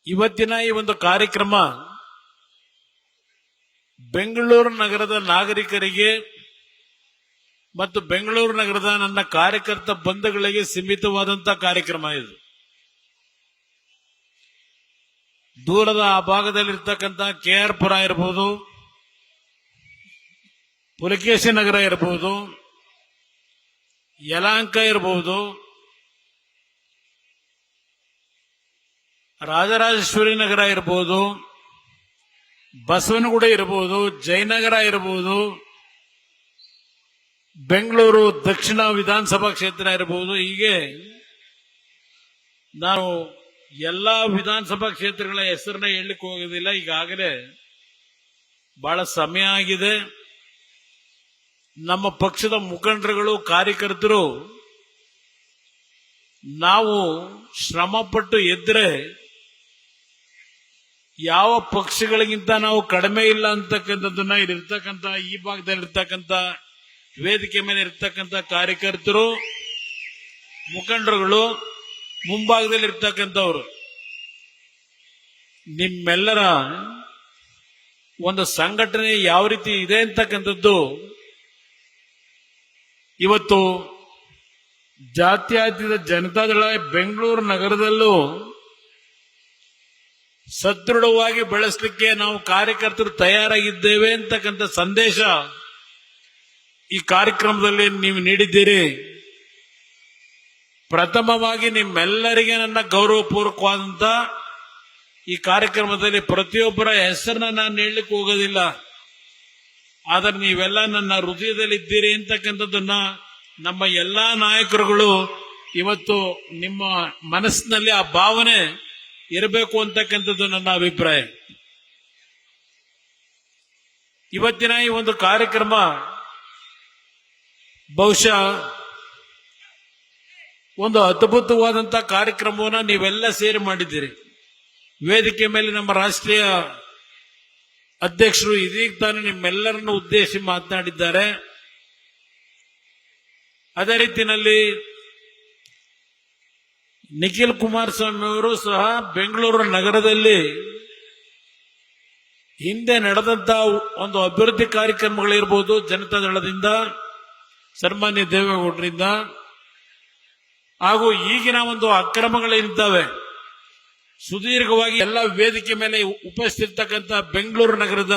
ಇವತ್ತಿನ ಈ ಒಂದು ಕಾರ್ಯಕ್ರಮ ಬೆಂಗಳೂರು ನಗರದ ನಾಗರಿಕರಿಗೆ ಮತ್ತು ಬೆಂಗಳೂರು ನಗರದ ನನ್ನ ಕಾರ್ಯಕರ್ತ ಬಂಧುಗಳಿಗೆ ಸೀಮಿತವಾದಂತಹ ಕಾರ್ಯಕ್ರಮ ಇದು. ದೂರದ ಆ ಭಾಗದಲ್ಲಿರ್ತಕ್ಕಂಥ KR ಪುರ ಇರಬಹುದು, ಪುಲಕೇಶಿ ನಗರ ಇರಬಹುದು, ಯಲಹಂಕ ಇರಬಹುದು, ರಾಜರಾಜೇಶ್ವರಿ ನಗರ ಇರಬಹುದು, ಬಸವನಗುಡಿ ಇರಬಹುದು, ಜಯನಗರ ಇರಬಹುದು, ಬೆಂಗಳೂರು ದಕ್ಷಿಣ ವಿಧಾನಸಭಾ ಕ್ಷೇತ್ರ ಇರಬಹುದು. ಹೀಗೆ ನಾನು ಎಲ್ಲಾ ವಿಧಾನಸಭಾ ಕ್ಷೇತ್ರಗಳ ಹೆಸರನ್ನ ಹೇಳಲಿಕ್ಕೆ ಹೋಗೋದಿಲ್ಲ. ಈಗಾಗಲೇ ಬಹಳ ಸಮಯ ಆಗಿದೆ. ನಮ್ಮ ಪಕ್ಷದ ಮುಖಂಡರುಗಳು, ಕಾರ್ಯಕರ್ತರು ನಾವು ಶ್ರಮಪಟ್ಟು ಎದ್ರೆ ಯಾವ ಪಕ್ಷಗಳಿಗಿಂತ ನಾವು ಕಡಿಮೆ ಇಲ್ಲ ಅಂತಕ್ಕಂಥದ್ದನ್ನ ಇಲ್ಲಿರ್ತಕ್ಕಂಥ ಈ ಭಾಗದಲ್ಲಿರ್ತಕ್ಕಂಥ ವೇದಿಕೆ ಮೇಲೆ ಇರ್ತಕ್ಕಂಥ ಕಾರ್ಯಕರ್ತರು, ಮುಖಂಡರುಗಳು, ಮುಂಭಾಗದಲ್ಲಿರ್ತಕ್ಕಂಥವ್ರು, ನಿಮ್ಮೆಲ್ಲರ ಒಂದು ಸಂಘಟನೆ ಯಾವ ರೀತಿ ಇದೆ ಅಂತಕ್ಕಂಥದ್ದು ಇವತ್ತು ಜಾತ್ಯತೀತ ಜನತಾದಳ ಬೆಂಗಳೂರು ನಗರದಲ್ಲೂ ಸದೃಢವಾಗಿ ಬೆಳೆಸಲಿಕ್ಕೆ ನಾವು ಕಾರ್ಯಕರ್ತರು ತಯಾರಾಗಿದ್ದೇವೆ ಅಂತಕ್ಕಂಥ ಸಂದೇಶ ಈ ಕಾರ್ಯಕ್ರಮದಲ್ಲಿ ನೀವು ನೀಡಿದ್ದೀರಿ. ಪ್ರಥಮವಾಗಿ ನಿಮ್ಮೆಲ್ಲರಿಗೆ ನನ್ನ ಗೌರವಪೂರ್ವಕವಾದಂತ ಈ ಕಾರ್ಯಕ್ರಮದಲ್ಲಿ ಪ್ರತಿಯೊಬ್ಬರ ಹೆಸರನ್ನ ನಾನು ಹೇಳಲಿಕ್ಕೆ ಹೋಗೋದಿಲ್ಲ. ಆದರೆ ನೀವೆಲ್ಲ ನನ್ನ ಹೃದಯದಲ್ಲಿದ್ದೀರಿ ಅಂತಕ್ಕಂಥದ್ದನ್ನ ನಮ್ಮ ಎಲ್ಲಾ ನಾಯಕರುಗಳು ಇವತ್ತು ನಿಮ್ಮ ಮನಸ್ಸಿನಲ್ಲಿ ಆ ಭಾವನೆ ಇರಬೇಕು ಅಂತಕ್ಕಂಥದ್ದು ನನ್ನ ಅಭಿಪ್ರಾಯ. ಇವತ್ತಿನ ಈ ಒಂದು ಕಾರ್ಯಕ್ರಮ ಬಹುಶಃ ಒಂದು ಅದ್ಭುತವಾದಂತಹ ಕಾರ್ಯಕ್ರಮವನ್ನ ನೀವೆಲ್ಲ ಸೇರಿ ಮಾಡಿದ್ದೀರಿ. ವೇದಿಕೆ ಮೇಲೆ ನಮ್ಮ ರಾಷ್ಟ್ರೀಯ ಅಧ್ಯಕ್ಷರು ಇದೀಗ ತಾನು ನಿಮ್ಮೆಲ್ಲರನ್ನು ಉದ್ದೇಶಿಸಿ ಮಾತನಾಡಿದ್ದಾರೆ. ಅದೇ ರೀತಿಯಲ್ಲಿ ನಿಖಿಲ್ ಕುಮಾರಸ್ವಾಮಿ ಅವರು ಸಹ ಬೆಂಗಳೂರು ನಗರದಲ್ಲಿ ಹಿಂದೆ ನಡೆದಂತಹ ಒಂದು ಅಭಿವೃದ್ಧಿ ಕಾರ್ಯಕ್ರಮಗಳಿರ್ಬೋದು, ಜನತಾದಳದಿಂದ, ಸನ್ಮಾನ್ಯ ದೇವೇಗೌಡರಿಂದ, ಹಾಗೂ ಈಗಿನ ಒಂದು ಅಕ್ರಮಗಳೇನಿದ್ದಾವೆ ಸುದೀರ್ಘವಾಗಿ ಎಲ್ಲ ವೇದಿಕೆ ಮೇಲೆ ಉಪಸ್ಥಿತಕ್ಕಂಥ ಬೆಂಗಳೂರು ನಗರದ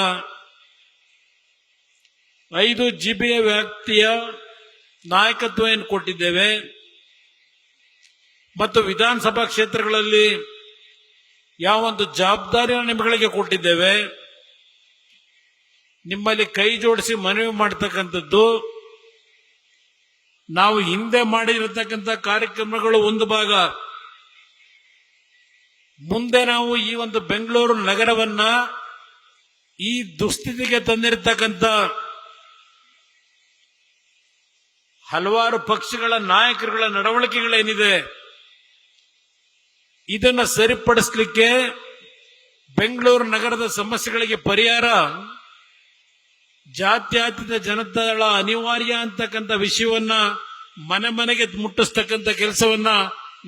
5 GB ವ್ಯಾಪ್ತಿಯ ನಾಯಕತ್ವ ಏನು ಕೊಟ್ಟಿದ್ದೇವೆ ಮತ್ತು ವಿಧಾನಸಭಾ ಕ್ಷೇತ್ರಗಳಲ್ಲಿ ಯಾವ ಒಂದು ಜವಾಬ್ದಾರಿಯನ್ನು ನಿಮ್ಮಗಳಿಗೆ ಕೊಟ್ಟಿದ್ದೇವೆ, ನಿಮ್ಮಲ್ಲಿ ಕೈ ಜೋಡಿಸಿ ಮನವಿ ಮಾಡತಕ್ಕಂಥದ್ದು, ನಾವು ಹಿಂದೆ ಮಾಡಿರತಕ್ಕಂಥ ಕಾರ್ಯಕ್ರಮಗಳು ಒಂದು ಭಾಗ, ಮುಂದೆ ನಾವು ಈ ಒಂದು ಬೆಂಗಳೂರು ನಗರವನ್ನ ಈ ದುಸ್ಥಿತಿಗೆ ತಂದಿರತಕ್ಕಂಥ ಹಲವಾರು ಪಕ್ಷಗಳ ನಾಯಕರುಗಳ ನಡವಳಿಕೆಗಳೇನಿದೆ ಇದನ್ನ ಸರಿಪಡಿಸಲಿಕ್ಕೆ, ಬೆಂಗಳೂರು ನಗರದ ಸಮಸ್ಯೆಗಳಿಗೆ ಪರಿಹಾರ ಜಾತ್ಯತೀತ ಜನತಾದಳ ಅನಿವಾರ್ಯ ಅಂತಕ್ಕಂಥ ವಿಷಯವನ್ನ ಮನೆ ಮನೆಗೆ ಮುಟ್ಟಿಸ್ತಕ್ಕಂಥ ಕೆಲಸವನ್ನ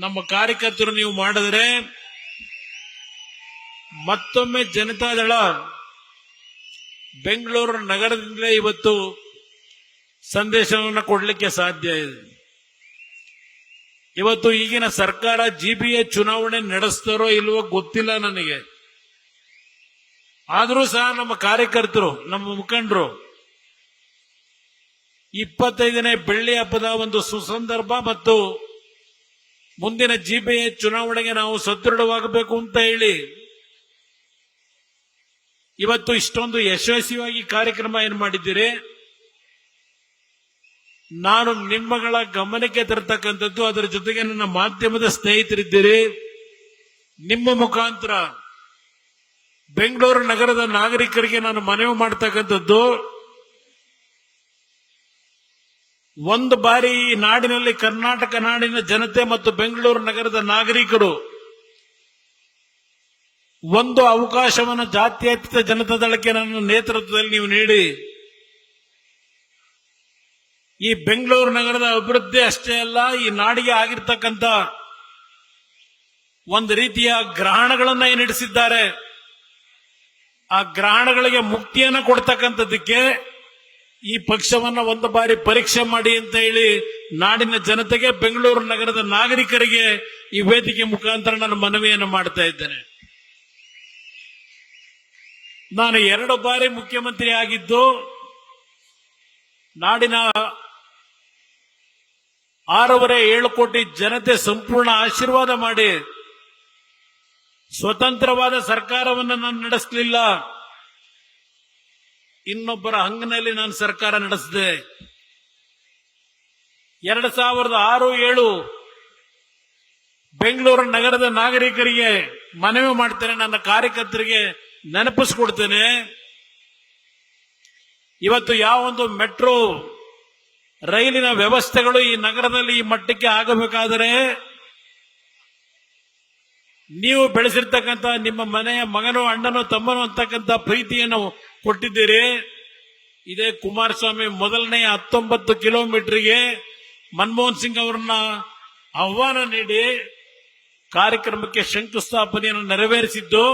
ನಮ್ಮ ಕಾರ್ಯಕರ್ತರು ನೀವು ಮಾಡಿದ್ರೆ ಮತ್ತೊಮ್ಮೆ ಜನತಾದಳ ಬೆಂಗಳೂರು ನಗರದಿಂದಲೇ ಇವತ್ತು ಸಂದೇಶವನ್ನು ಕೊಡಲಿಕ್ಕೆ ಸಾಧ್ಯ ಇದೆ. ಇವತ್ತು ಈಗಿನ ಸರ್ಕಾರ GBA ಚುನಾವಣೆ ನಡೆಸ್ತಾರೋ ಇಲ್ವೋ ಗೊತ್ತಿಲ್ಲ ನನಗೆ. ಆದರೂ ಸಹ ನಮ್ಮ ಕಾರ್ಯಕರ್ತರು, ನಮ್ಮ ಮುಖಂಡರು 25ನೇ ಬೆಳ್ಳಿ ಹಬ್ಬದ ಒಂದು ಸುಸಂದರ್ಭ ಮತ್ತು ಮುಂದಿನ GBA ಚುನಾವಣೆಗೆ ನಾವು ಸದೃಢವಾಗಬೇಕು ಅಂತ ಹೇಳಿ ಇವತ್ತು ಇಷ್ಟೊಂದು ಯಶಸ್ವಿಯಾಗಿ ಕಾರ್ಯಕ್ರಮ ಏನು ಮಾಡಿದ್ದೀರಿ, ನಾನು ನಿಮ್ಮಗಳ ಗಮನಕ್ಕೆ ತರತಕ್ಕಂಥದ್ದು, ಅದರ ಜೊತೆಗೆ ನನ್ನ ಮಾಧ್ಯಮದ ಸ್ನೇಹಿತರಿದ್ದೀರಿ, ನಿಮ್ಮ ಮುಖಾಂತರ ಬೆಂಗಳೂರು ನಗರದ ನಾಗರಿಕರಿಗೆ ನಾನು ಮನವಿ ಮಾಡತಕ್ಕಂಥದ್ದು, ಒಂದು ಬಾರಿ ಈ ನಾಡಿನಲ್ಲಿ ಕರ್ನಾಟಕ ನಾಡಿನ ಜನತೆ ಮತ್ತು ಬೆಂಗಳೂರು ನಗರದ ನಾಗರಿಕರು ಒಂದು ಅವಕಾಶವನ್ನು ಜಾತ್ಯತೀತ ಜನತಾದಳಕ್ಕೆ ನನ್ನ ನೇತೃತ್ವದಲ್ಲಿ ನೀವು ನೀಡಿ ಈ ಬೆಂಗಳೂರು ನಗರದ ಅಭಿವೃದ್ಧಿ ಅಷ್ಟೇ ಅಲ್ಲ, ಈ ನಾಡಿಗೆ ಆಗಿರ್ತಕ್ಕಂಥ ಒಂದು ರೀತಿಯ ಗ್ರಹಣಗಳನ್ನ ಏನಿಡಿಸಿದ್ದಾರೆ. ಆ ಗ್ರಹಣಗಳಿಗೆ ಮುಕ್ತಿಯನ್ನ ಕೊಡ್ತಕ್ಕಂಥದ್ದಕ್ಕೆ ಈ ಪಕ್ಷವನ್ನ ಒಂದು ಬಾರಿ ಪರೀಕ್ಷೆ ಮಾಡಿ ಅಂತ ಹೇಳಿ ನಾಡಿನ ಜನತೆಗೆ, ಬೆಂಗಳೂರು ನಗರದ ನಾಗರಿಕರಿಗೆ ಈ ವೇದಿಕೆ ಮುಖಾಂತರ ನಾನು ಮನವಿಯನ್ನು ಮಾಡ್ತಾ ಇದ್ದೇನೆ. ನಾನು 2 ಬಾರಿ ಮುಖ್ಯಮಂತ್ರಿ ಆಗಿದ್ದು ನಾಡಿನ 6.7 ಕೋಟಿ ಜನತೆ ಸಂಪೂರ್ಣ ಆಶೀರ್ವಾದ ಮಾಡಿ ಸ್ವತಂತ್ರವಾದ ಸರ್ಕಾರವನ್ನು ನಾನು ನಡೆಸಲಿಲ್ಲ. ಇನ್ನೊಬ್ಬರ ಹಂಗಿನಲ್ಲಿ ನಾನು ಸರ್ಕಾರ ನಡೆಸಿದೆ. 2006-7 ಬೆಂಗಳೂರು ನಗರದ ನಾಗರಿಕರಿಗೆ ಮನವಿ ಮಾಡ್ತೇನೆ, ನನ್ನ ಕಾರ್ಯಕರ್ತರಿಗೆ ನೆನಪಿಸ್ಕೊಡ್ತೇನೆ. ಇವತ್ತು ಯಾವೊಂದು ಮೆಟ್ರೋ ರೈಲಿನ ವ್ಯವಸ್ಥೆಗಳು ಈ ನಗರದಲ್ಲಿ ಈ ಮಟ್ಟಕ್ಕೆ ಆಗಬೇಕಾದರೆ ನೀವು ಬೆಳೆಸಿರ್ತಕ್ಕಂಥ ನಿಮ್ಮ ಮನೆಯ ಮಗನೋ ಅಣ್ಣನೋ ತಮ್ಮನೋ ಅಂತಕ್ಕಂಥ ಪ್ರೀತಿಯನ್ನು ಕೊಟ್ಟಿದ್ದೀರಿ. ಇದೇ ಕುಮಾರಸ್ವಾಮಿ ಮೊದಲನೇ 19 ಕಿಲೋಮೀಟರ್ಗೆ ಮನಮೋಹನ್ ಸಿಂಗ್ ಅವರನ್ನ ಆಹ್ವಾನ ನೀಡಿ ಕಾರ್ಯಕ್ರಮಕ್ಕೆ ಶಂಕುಸ್ಥಾಪನೆಯನ್ನು ನೆರವೇರಿಸಿದ್ದು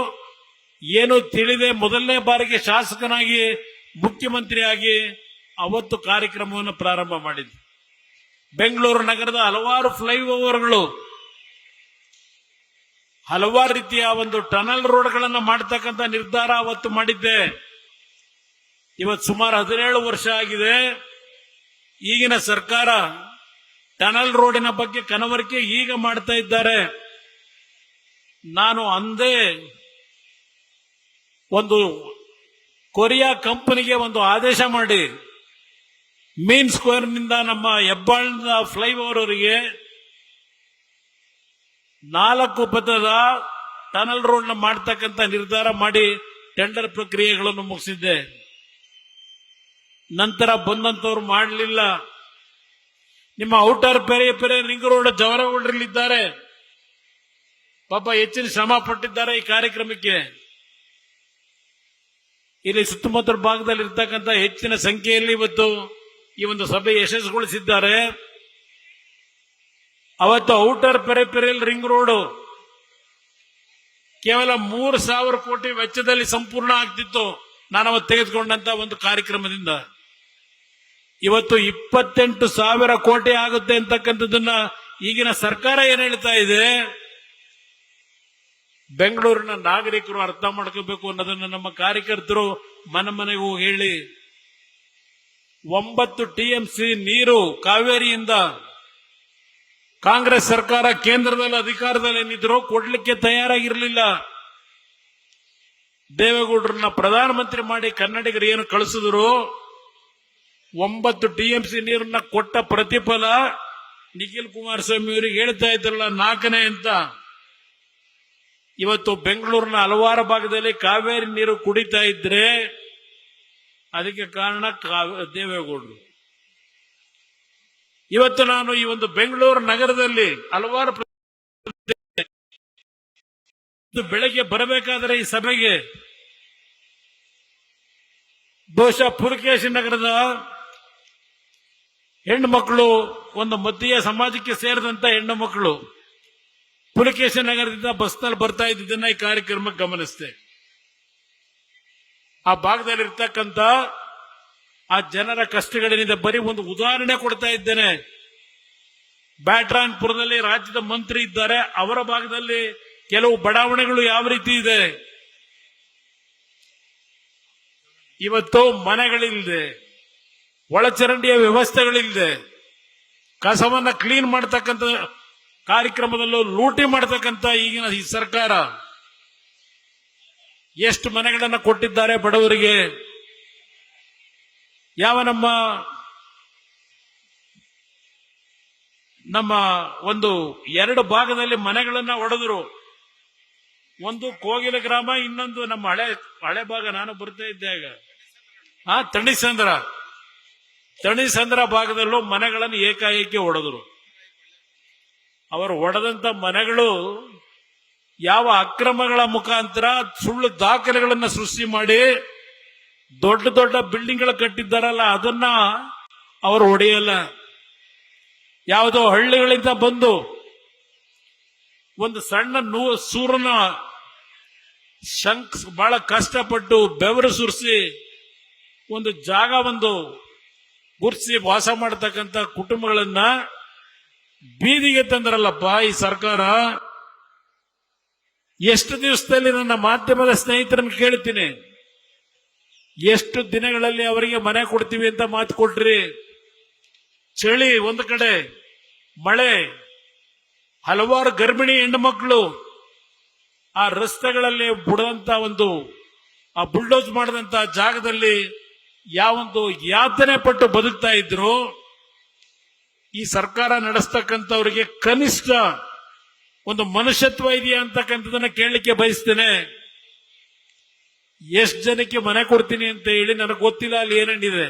ಏನು ತಿಳಿದೆ ಮೊದಲನೇ ಬಾರಿಗೆ ಶಾಸಕನಾಗಿ ಮುಖ್ಯಮಂತ್ರಿಯಾಗಿ ಅವತ್ತು ಕಾರ್ಯಕ್ರಮವನ್ನು ಪ್ರಾರಂಭ ಮಾಡಿದ್ದು. ಬೆಂಗಳೂರು ನಗರದ ಹಲವಾರು ಫ್ಲೈಓವರ್ಗಳು, ಹಲವಾರು ರೀತಿಯ ಒಂದು ಟನಲ್ ರೋಡ್ಗಳನ್ನು ಮಾಡತಕ್ಕಂಥ ನಿರ್ಧಾರ ಅವತ್ತು ಮಾಡಿದ್ದೆ. ಇವತ್ತು ಸುಮಾರು 17 ವರ್ಷ ಆಗಿದೆ. ಈಗಿನ ಸರ್ಕಾರ ಟನಲ್ ರೋಡಿನ ಬಗ್ಗೆ ಕನವರಿಕೆ ಈಗ ಮಾಡ್ತಾ ಇದ್ದಾರೆ. ನಾನು ಅಂದೇ ಒಂದು ಕೊರಿಯಾ ಕಂಪನಿಗೆ ಒಂದು ಆದೇಶ ಮಾಡಿ ಮೀನ್ ಸ್ಕ್ವೇರ್ನಿಂದ ನಮ್ಮ ಹೆಬ್ಬಾಳದ ಫ್ಲೈಓವರ್ವರೆಗೆ 4 ಪಥದ ಟನಲ್ ರೋಡ್ ಮಾಡತಕ್ಕಂಥ ನಿರ್ಧಾರ ಮಾಡಿ ಟೆಂಡರ್ ಪ್ರಕ್ರಿಯೆಗಳನ್ನು ಮುಗಿಸಿದ್ದೆ. ನಂತರ ಬಂದಂತವ್ರು ಮಾಡಲಿಲ್ಲ. ನಿಮ್ಮ ಔಟರ್ ಪೆರೆ ರಿಂಗ್ ರೋಡ್ ಜವರಗೌಡರಲ್ಲಿದ್ದಾರೆ, ಪಾಪ ಹೆಚ್ಚಿನ ಶ್ರಮ ಪಟ್ಟಿದ್ದಾರೆ ಈ ಕಾರ್ಯಕ್ರಮಕ್ಕೆ. ಇಲ್ಲಿ ಸುತ್ತಮುತ್ತಲ ಭಾಗದಲ್ಲಿ ಇರ್ತಕ್ಕಂಥ ಹೆಚ್ಚಿನ ಸಂಖ್ಯೆಯಲ್ಲಿ ಇವತ್ತು ಈ ಒಂದು ಸಭೆ ಯಶಸ್ಸುಗೊಳಿಸಿದ್ದಾರೆ. ಅವತ್ತು ಔಟರ್ ಪೆರಿಫೆರಲ್ ರಿಂಗ್ ರೋಡ್ ಕೇವಲ 3,000 ಕೋಟಿ ವೆಚ್ಚದಲ್ಲಿ ಸಂಪೂರ್ಣ ಆಗ್ತಿತ್ತು ನಾನು ಅವತ್ತು ತೆಗೆದುಕೊಂಡಂತ ಒಂದು ಕಾರ್ಯಕ್ರಮದಿಂದ. ಇವತ್ತು 28,000 ಕೋಟಿ ಆಗುತ್ತೆ ಅಂತಕ್ಕಂಥದ್ದನ್ನ ಈಗಿನ ಸರ್ಕಾರ ಏನ್ ಹೇಳ್ತಾ ಇದೆ, ಬೆಂಗಳೂರಿನ ನಾಗರಿಕರು ಅರ್ಥ ಮಾಡ್ಕೋಬೇಕು ಅನ್ನೋದನ್ನ ನಮ್ಮ ಕಾರ್ಯಕರ್ತರು ಮನೆಗೂ ಹೇಳಿ 9 TMC ನೀರು ಕಾವೇರಿಯಿಂದ ಕಾಂಗ್ರೆಸ್ ಸರ್ಕಾರ ಕೇಂದ್ರದಲ್ಲಿ ಅಧಿಕಾರದಲ್ಲಿ ಏನಿದ್ರು ಕೊಡ್ಲಿಕ್ಕೆ ತಯಾರಾಗಿರಲಿಲ್ಲ. ದೇವೇಗೌಡರನ್ನ ಪ್ರಧಾನಮಂತ್ರಿ ಮಾಡಿ ಕನ್ನಡಿಗರು ಏನು ಕಳಿಸಿದ್ರು, 9 TMC ನೀರನ್ನ ಕೊಟ್ಟ ಪ್ರತಿಫಲ ನಿಖಿಲ್ ಕುಮಾರಸ್ವಾಮಿ ಅವರಿಗೆ ಹೇಳ್ತಾ ಇದ್ರಲ್ಲ 4ನೇ ಅಂತ. ಇವತ್ತು ಬೆಂಗಳೂರಿನ ಹಲವಾರು ಭಾಗದಲ್ಲಿ ಕಾವೇರಿ ನೀರು ಕುಡಿತಾ ಇದ್ರೆ ಅದಕ್ಕೆ ಕಾರಣ ದೇವೇಗೌಡರು. ಇವತ್ತು ನಾನು ಈ ಒಂದು ಬೆಂಗಳೂರು ನಗರದಲ್ಲಿ ಹಲವಾರು ಬೆಳಗ್ಗೆ ಬರಬೇಕಾದರೆ ಈ ಸಭೆಗೆ ಬಹುಶಃ ಪುಲಕೇಶಿ ನಗರದ ಹೆಣ್ಣು ಮಕ್ಕಳು, ಒಂದು ಮಧ್ಯೆ ಸಮಾಜಕ್ಕೆ ಸೇರಿದಂತ ಹೆಣ್ಣು ಮಕ್ಕಳು ಪುಲಕೇಶಿ ನಗರದಿಂದ ಬಸ್ನಲ್ಲಿ ಬರ್ತಾ ಇದ್ದದನ್ನ ಈ ಕಾರ್ಯಕ್ರಮಕ್ಕೆ ಗಮನಿಸಿದೆ. ಆ ಭಾಗದಲ್ಲಿ ಇರ್ತಕ್ಕಂಥ ಆ ಜನರ ಕಷ್ಟಗಳೇನಿದೆ ಬರೀ ಒಂದು ಉದಾಹರಣೆ ಕೊಡ್ತಾ ಇದ್ದೇನೆ. ಬ್ಯಾಟ್ರಾನ್ಪುರದಲ್ಲಿ ರಾಜ್ಯದ ಮಂತ್ರಿ ಇದ್ದಾರೆ, ಅವರ ಭಾಗದಲ್ಲಿ ಕೆಲವು ಬಡಾವಣೆಗಳು ಯಾವ ರೀತಿ ಇದೆ. ಇವತ್ತು ಮನೆಗಳಿಲ್ಲದೆ, ಒಳಚರಂಡಿಯ ವ್ಯವಸ್ಥೆಗಳಿಲ್ಲದೆ, ಕಸವನ್ನ ಕ್ಲೀನ್ ಮಾಡತಕ್ಕಂಥ ಕಾರ್ಯಕ್ರಮದಲ್ಲೂ ಲೂಟಿ ಮಾಡತಕ್ಕಂಥ ಈಗಿನ ಈ ಸರ್ಕಾರ ಎಷ್ಟು ಮನೆಗಳನ್ನು ಕೊಟ್ಟಿದ್ದಾರೆ ಬಡವರಿಗೆ. ಯಾವ ನಮ್ಮ ಒಂದು 2 ಭಾಗದಲ್ಲಿ ಮನೆಗಳನ್ನ ಒಡೆದರು. ಒಂದು ಕೋಗಿಲ ಗ್ರಾಮ, ಇನ್ನೊಂದು ನಮ್ಮ ಹಳೆ ಭಾಗ. ನಾನು ಬರ್ತಾ ಇದ್ದೆ ಆಗ ತಣಿಸಂದ್ರ ಭಾಗದಲ್ಲೂ ಮನೆಗಳನ್ನು ಏಕಾಏಕಿ ಒಡೆದರು. ಅವರು ಒಡೆದಂತ ಮನೆಗಳು ಯಾವ ಅಕ್ರಮಗಳ ಮುಖಾಂತರ ಸುಳ್ಳು ದಾಖಲೆಗಳನ್ನು ಸೃಷ್ಟಿ ಮಾಡಿ ದೊಡ್ಡ ದೊಡ್ಡ ಬಿಲ್ಡಿಂಗ್ಗಳು ಕಟ್ಟಿದ್ದಾರಲ್ಲ ಅದನ್ನ ಅವರು ಹೊಡೆಯಲ್ಲ. ಯಾವುದೋ ಹಳ್ಳಿಗಳಿಂದ ಬಂದು ಒಂದು ಸಣ್ಣ ಸೂರನ ಬಹಳ ಕಷ್ಟಪಟ್ಟು ಬೆವರು ಸುರಿಸಿ ಒಂದು ಜಾಗ ಗುರ್ಸಿ ವಾಸ ಮಾಡತಕ್ಕಂತ ಕುಟುಂಬಗಳನ್ನ ಬೀದಿಗೆ ತಂದ್ರಲ್ಲಪ್ಪ ಈ ಸರ್ಕಾರ. ಎಷ್ಟು ದಿವಸದಲ್ಲಿ ನನ್ನ ಮಾಧ್ಯಮದ ಸ್ನೇಹಿತರನ್ನು ಕೇಳ್ತೀನಿ, ಎಷ್ಟು ದಿನಗಳಲ್ಲಿ ಅವರಿಗೆ ಮನೆ ಕೊಡ್ತೀವಿ ಅಂತ ಮಾತು ಕೊಟ್ರಿ? ಚಳಿ ಒಂದು ಕಡೆ, ಮಳೆ, ಹಲವಾರು ಗರ್ಭಿಣಿ ಹೆಣ್ಣುಮಕ್ಕಳು ಆ ರಸ್ತೆಗಳಲ್ಲಿ ಬುಡದಂತ ಆ ಬುಲ್ಡೋಸ್ ಮಾಡದಂತ ಜಾಗದಲ್ಲಿ ಯಾವೊಂದು ಯಾತನೆ ಪಟ್ಟು ಬದುಕ್ತಾ ಇದ್ರು. ಈ ಸರ್ಕಾರ ನಡೆಸ್ತಕ್ಕಂಥವ್ರಿಗೆ ಕನಿಷ್ಠ ಒಂದು ಮನುಷ್ಯತ್ವ ಇದೆಯಾ ಅಂತಕ್ಕಂಥದನ್ನ ಕೇಳಲಿಕ್ಕೆ ಬಯಸ್ತೇನೆ. ಎಷ್ಟು ಜನಕ್ಕೆ ಮನೆ ಕೊಡ್ತೀನಿ ಅಂತ ಹೇಳಿ ನನಗೆ ಗೊತ್ತಿಲ್ಲ ಅಲ್ಲಿ ಏನೇನಿದೆ.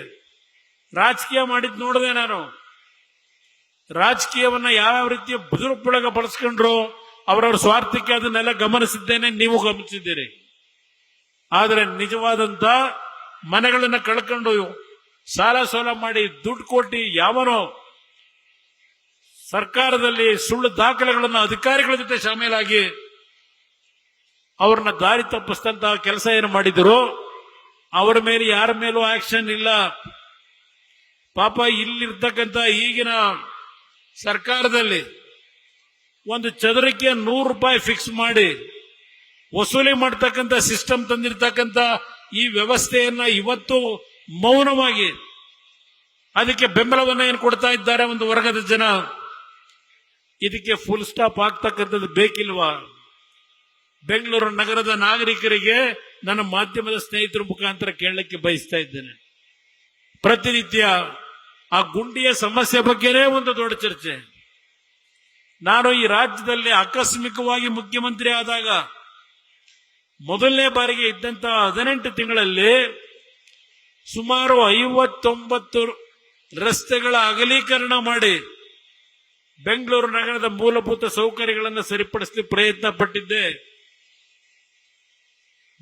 ರಾಜಕೀಯ ಮಾಡಿದ್ ನೋಡಿದೆ ನಾನು. ರಾಜಕೀಯವನ್ನ ಯಾವ್ಯಾವ ರೀತಿಯ ದುರುಪಯೋಗ ಬಳಸ್ಕೊಂಡ್ರು ಅವರವ್ರ ಸ್ವಾರ್ಥಕ್ಕೆ ಅದನ್ನೆಲ್ಲ ಗಮನಿಸಿದ್ದೇನೆ, ನೀವು ಗಮನಿಸಿದ್ದೀರಿ. ಆದರೆ ನಿಜವಾದಂತ ಮನೆಗಳನ್ನ ಕಳ್ಕೊಂಡು ಸಾಲ ಸೋಲ ಮಾಡಿ ದುಡ್ಡು ಕೊಟ್ಟು ಯಾವನೋ ಸರ್ಕಾರದಲ್ಲಿ ಸುಳ್ಳು ದಾಖಲೆಗಳನ್ನು ಅಧಿಕಾರಿಗಳ ಜೊತೆ ಶಾಮೀಲಾಗಿ ಅವ್ರನ್ನ ದಾರಿ ತಪ್ಪಿಸಿದಂತಹ ಕೆಲಸ ಏನು ಮಾಡಿದ್ರು, ಅವರ ಮೇಲೆ ಯಾರ ಮೇಲೂ ಆಕ್ಷನ್ ಇಲ್ಲ. ಪಾಪ ಇಲ್ಲಿರ್ತಕ್ಕಂಥ ಈಗಿನ ಸರ್ಕಾರದಲ್ಲಿ ಒಂದು ಚದರಕ್ಕೆ 100 ರೂಪಾಯಿ ಫಿಕ್ಸ್ ಮಾಡಿ ವಸೂಲಿ ಮಾಡ್ತಕ್ಕಂಥ ಸಿಸ್ಟಮ್ ತಂದಿರತಕ್ಕಂಥ ಈ ವ್ಯವಸ್ಥೆಯನ್ನ ಇವತ್ತು ಮೌನವಾಗಿ ಅದಕ್ಕೆ ಬೆಂಬಲವನ್ನ ಏನು ಕೊಡ್ತಾ ಇದ್ದಾರೆ ಒಂದು ವರ್ಗದ ಜನ. ಇದಕ್ಕೆ ಫುಲ್ ಸ್ಟಾಪ್ ಆಗ್ತಕ್ಕಂಥದ್ದು ಬೇಕಿಲ್ವಾ? ಬೆಂಗಳೂರು ನಗರದ ನಾಗರಿಕರಿಗೆ ನನ್ನ ಮಾಧ್ಯಮದ ಸ್ನೇಹಿತರ ಮುಖಾಂತರ ಕೇಳಲಿಕ್ಕೆ ಬಯಸ್ತಾ ಇದ್ದೇನೆ. ಪ್ರತಿನಿತ್ಯ ಆ ಗುಂಡಿಯ ಸಮಸ್ಯೆ ಬಗ್ಗೆನೇ ಒಂದು ದೊಡ್ಡ ಚರ್ಚೆ. ನಾನು ಈ ರಾಜ್ಯದಲ್ಲಿ ಆಕಸ್ಮಿಕವಾಗಿ ಮುಖ್ಯಮಂತ್ರಿ ಆದಾಗ ಮೊದಲನೇ ಬಾರಿಗೆ ಇದ್ದಂತ 18 ತಿಂಗಳಲ್ಲಿ ಸುಮಾರು 59 ರಸ್ತೆಗಳ ಅಗಲೀಕರಣ ಮಾಡಿ ಬೆಂಗಳೂರು ನಗರದ ಮೂಲಭೂತ ಸೌಕರ್ಯಗಳನ್ನು ಸರಿಪಡಿಸಲು ಪ್ರಯತ್ನ ಪಟ್ಟಿದ್ದೆ.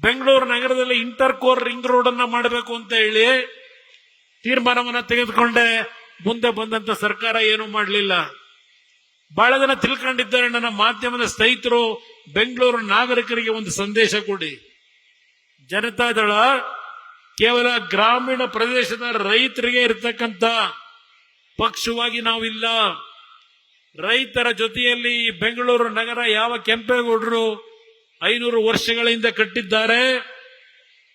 ಬೆಂಗಳೂರು ನಗರದಲ್ಲಿ ಇಂಟರ್ ಕೋರ್ ರಿಂಗ್ ರೋಡ್ ಅನ್ನ ಮಾಡಬೇಕು ಅಂತ ಹೇಳಿ ತೀರ್ಮಾನವನ್ನು ತೆಗೆದುಕೊಂಡೆ. ಮುಂದೆ ಬಂದಂತ ಸರ್ಕಾರ ಏನೂ ಮಾಡಲಿಲ್ಲ. ಬಹಳ ಜನ ತಿಳ್ಕೊಂಡಿದ್ದಾರೆ. ನನ್ನ ಮಾಧ್ಯಮದ ಸ್ನೇಹಿತರು ಬೆಂಗಳೂರು ನಾಗರಿಕರಿಗೆ ಒಂದು ಸಂದೇಶ ಕೊಡಿ. ಜನತಾದಳ ಕೇವಲ ಗ್ರಾಮೀಣ ಪ್ರದೇಶದ ರೈತರಿಗೆ ಇರತಕ್ಕಂತ ಪಕ್ಷವಾಗಿ ನಾವಿಲ್ಲ. ರೈತರ ಜೊತೆಯಲ್ಲಿ ಈ ಬೆಂಗಳೂರು ನಗರ ಯಾವ ಕೆಂಪೇಗೌಡರು 500 ವರ್ಷಗಳಿಂದ ಕಟ್ಟಿದ್ದಾರೆ.